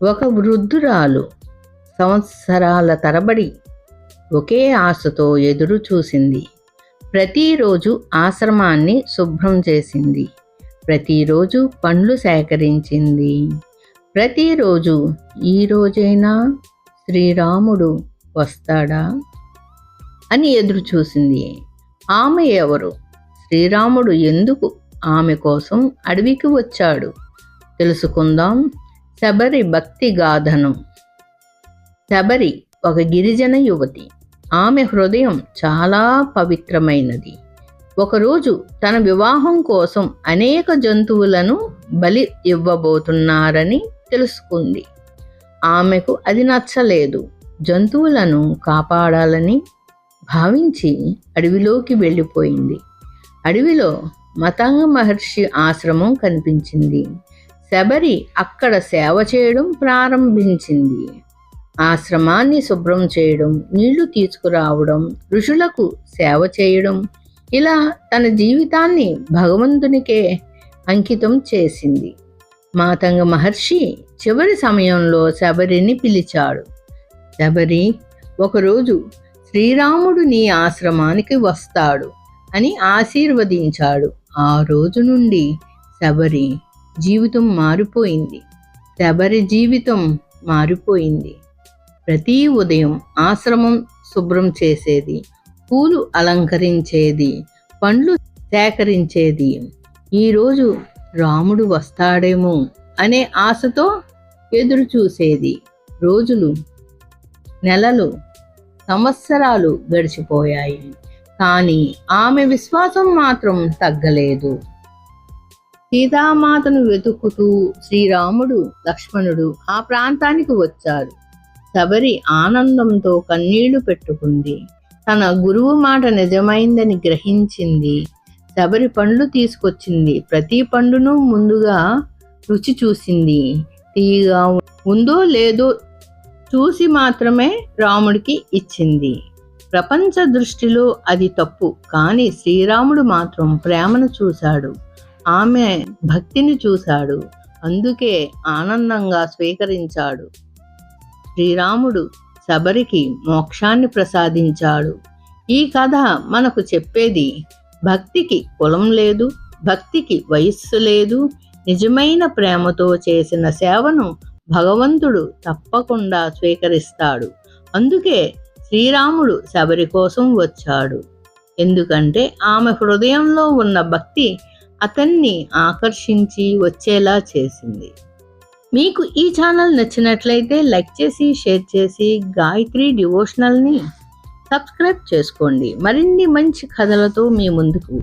ఒక వృద్ధురాలు సంవత్సరాల తరబడి ఒకే ఆశతో ఎదురు చూసింది. ప్రతిరోజు ఆశ్రమాన్ని శుభ్రం చేసింది. ప్రతిరోజు పండ్లు సేకరించింది. ప్రతిరోజు ఈ రోజైనా శ్రీరాముడు వస్తాడా అని ఎదురు చూసింది. ఆమె ఎవరు? శ్రీరాముడు ఎందుకు ఆమె కోసం అడవికి వచ్చాడు? తెలుసుకుందాం శబరి భక్తి గాథను. శబరి ఒక గిరిజన యువతి. ఆమె హృదయం చాలా పవిత్రమైనది. ఒకరోజు తన వివాహం కోసం అనేక జంతువులను బలి ఇవ్వబోతున్నారని తెలుసుకుంది. ఆమెకు అది నచ్చలేదు. జంతువులను కాపాడాలని భావించి అడవిలోకి వెళ్ళిపోయింది. అడవిలో మతంగ మహర్షి ఆశ్రమం కనిపించింది. శబరి అక్కడ సేవ చేయడం ప్రారంభించింది. ఆశ్రమాన్ని శుభ్రం చేయడం, నీళ్లు తీసుకురావడం, ఋషులకు సేవ చేయడం, ఇలా తన జీవితాన్ని భగవంతునికే అంకితం చేసింది. మాతంగ మహర్షి చివరి సమయంలో శబరిని పిలిచాడు. శబరి, ఒకరోజు శ్రీరాముడు నీ ఆశ్రమానికి వస్తాడు అని ఆశీర్వదించాడు. ఆ రోజు నుండి శబరి జీవితం మారిపోయింది. శబరి జీవితం మారిపోయింది. ప్రతి ఉదయం ఆశ్రమం శుభ్రం చేసేది, పూలు అలంకరించేది, పండ్లు సేకరించేది. ఈరోజు రాముడు వస్తాడేమో అనే ఆశతో ఎదురు చూసేది. రోజులు, నెలలు, సంవత్సరాలు గడిచిపోయాయి. కానీ ఆమె విశ్వాసం మాత్రం తగ్గలేదు. సీతామాతను వెతుకుతూ శ్రీరాముడు, లక్ష్మణుడు ఆ ప్రాంతానికి వచ్చారు. శబరి ఆనందంతో కన్నీళ్లు పెట్టుకుంది. తన గురువు మాట నిజమైందని గ్రహించింది. శబరి పండ్లు తీసుకొచ్చింది. ప్రతి పండును ముందుగా రుచి చూసింది. తీయగా ఉందో లేదో చూసి మాత్రమే రాముడికి ఇచ్చింది. ప్రపంచ దృష్టిలో అది తప్పు, కానీ శ్రీరాముడు మాత్రం ప్రేమను చూశాడు. ఆమె భక్తిని చూశాడు. అందుకే ఆనందంగా స్వీకరించాడు. శ్రీరాముడు శబరికి మోక్షాన్ని ప్రసాదించాడు. ఈ కథ మనకు చెప్పేది, భక్తికి కులం లేదు, భక్తికి వయస్సు లేదు. నిజమైన ప్రేమతో చేసిన సేవను భగవంతుడు తప్పకుండా స్వీకరిస్తాడు. అందుకే శ్రీరాముడు శబరి కోసం వచ్చాడు. ఎందుకంటే ఆమె హృదయంలో ఉన్న భక్తి అతన్ని ఆకర్షించి వచ్చేలా చేసింది. మీకు ఈ ఛానల్ నచ్చినట్లయితే లైక్ చేసి, షేర్ చేసి గాయత్రి డివోషనల్ని సబ్స్క్రైబ్ చేసుకోండి. మరిన్ని మంచి కథలతో మీ ముందుకు